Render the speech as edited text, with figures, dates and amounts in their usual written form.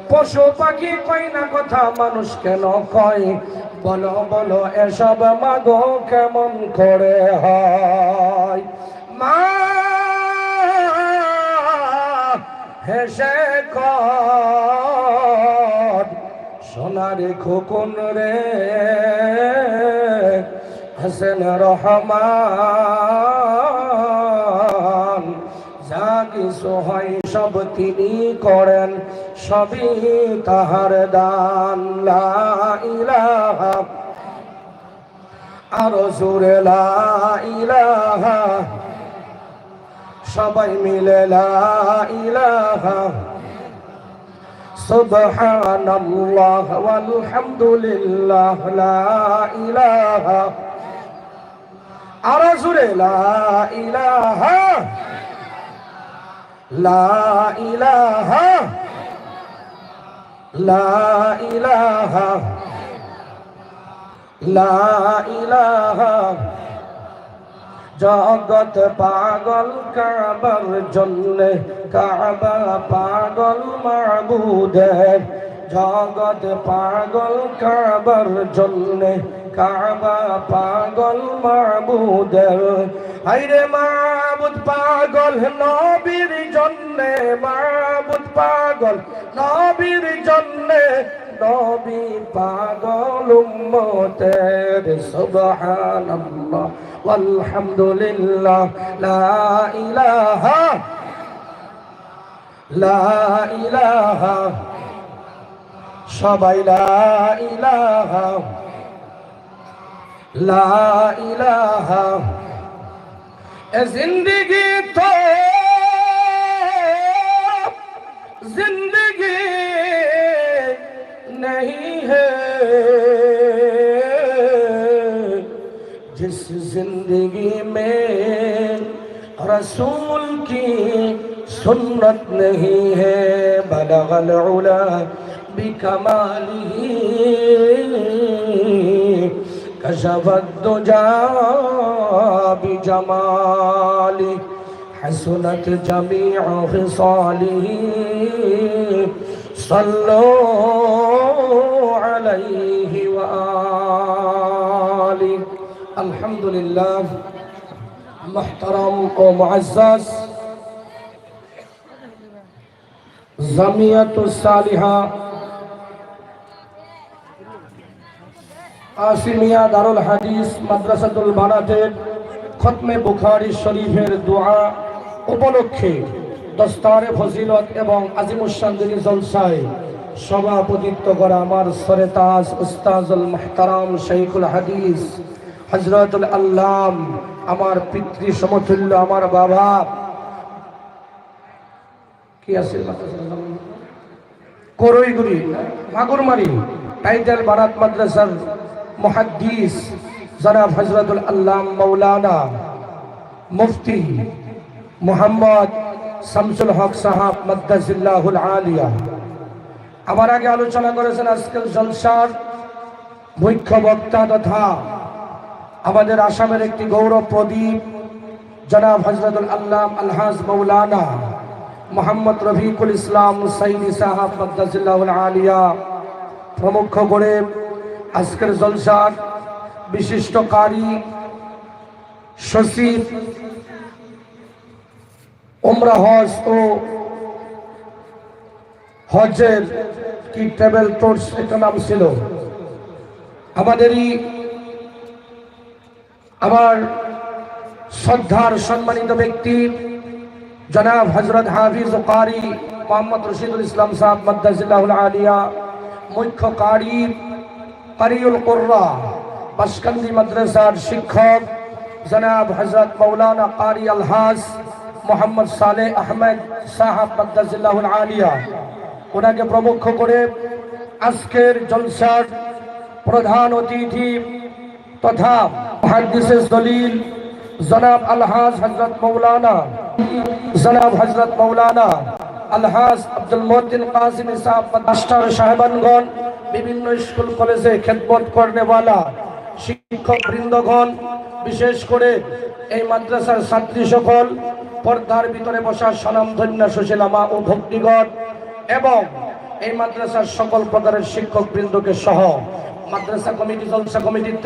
পশু পাখি কয় না কথা, মানুষ কেন কয়? বলো বলো এসব মাগো কেমন করে হয়? মা হেসে কয় সোনার খোকন রে, হাসেন রহমান, যা কিছু হয় সব তিনি করেন, সবই তাহার দান। লা ইলাহা, আরো জোরে লা ইলাহা, সবাই মিলে লা ইলাহা, সুবহানাল্লাহ ওয়ালহামদুলিল্লাহ, লা ইলাহা, আরো জোরে লা ইলাহা, লা ইলাহা, লা ইলাহা, লা ইলাহা। জগৎ পাগল কাবার জন্যে, কাবা পাগল মাবুদের। জগৎ পাগল কাবার জন্যে, কাবা পাগল মাবুদের। হায়রে মাবুদ পাগল নবীর জন্যে, মাবুদ পাগল নবীর জন্যে, নবী পাগল উম্মতের। সুবহানাল্লাহ ওয়ালহামদুলিল্লাহ, লা ইলাহা, লা ইলাহা, সবাই লা ইলাহা, লা ইলাহা। এ জিন্দগি তো जिंदगी नहीं है, जिस जिंदगी में रसूल की सुन्नत नहीं है। बलगल उला बिकमालिही, कशफत दुजा बिजमालिही, हसनत जमीअ खिसालिही, सल्लू अलैहि व आलिहि। अल्हम्दुलिल्लाह। मुहतरम व मुअज़्ज़ज़ जमियतुस सालिहा आसिमिया दारुल हादिस মাদ্রাসাতুল বানাতের খতমে বুখারী শরীফের দোয়া উপলক্ষে দস্তারে ফজিলত এবং আজিমুশান দিনী জলসায় সভাপতিত্ব করা আমার সরতাজ উস্তাজুল মুহতারাম শাইখুল হাদিস হযরতুল আল্লাম, আমার পিতৃ সমতুল্য, আমার বাবা কি আছে করইগুড়ি মাগুরমারি টাইটেল বারাত মাদ্রাসার মুহাদ্দিস জনাব হযরতুল আল্লাম মাওলানা মুফতি মোহাম্মদ শামসুল হক সাহাব মাদ্দাজিল্লাহুল আলিয়া। আমার আগে আলোচনা করেছেন আজকের জলসার মুখ্য বক্তা তথা আমাদের আসামের একটি গৌরব প্রদীপ জনাব হযরতুল আল্লাম আলহাজ মাওলানা মোহাম্মদ রফিকুল ইসলাম সাইদি সাহাব মাদ্দাজিল্লাহুল আলিয়া প্রমুখ করে আজকের জলসার বিশিষ্ট কারি সচিব উমরা হজ ও হজের কি ট্রাভেল ট্যুরস একটা নাম ছিল আমাদেরই, আমার শ্রদ্ধার সম্মানিত ব্যক্তি জনাব হযরত হাফিজ ও কারি মোহাম্মদ রশিদুল ইসলাম সাহেব মাদ্দাজিল্লাহুল আলিয়া, মুখ্য কারি কারিউল কুররা বাসকান্দি মাদ্রাসার শিক্ষক জনাব হযরত মাওলানা কারি আলহাজ মোহাম্মদ সালেহ আহমেদ সাহাব মাদ্দাজিল্লাহুল আলিয়া, ওনাকে প্রমুখ করে আজকের জলসার প্রধান অতিথি তথা মুহাদ্দিসে দলিল জনাব আলহাজ হযরত মাওলানা আলহাজ আব্দুল মুতিন কাসিমি সাহেব মাস্টার সাহেবানগণ, বিভিন্ন স্কুল কলেজে খেদমত করনেওয়ালা শিক্ষক বৃন্দগণ, বিশেষ করে এই মাদ্রাসার ছাত্রী সকল, পর্দার ভিতরে বসা স্বনামধন্য সুশীলা মা ও ভক্তিগণ এবং এই মাদ্রাসার সকল প্রকারের শিক্ষক বৃন্দকে সহ মাদ্রাসা কমিটি জলসা কমিটির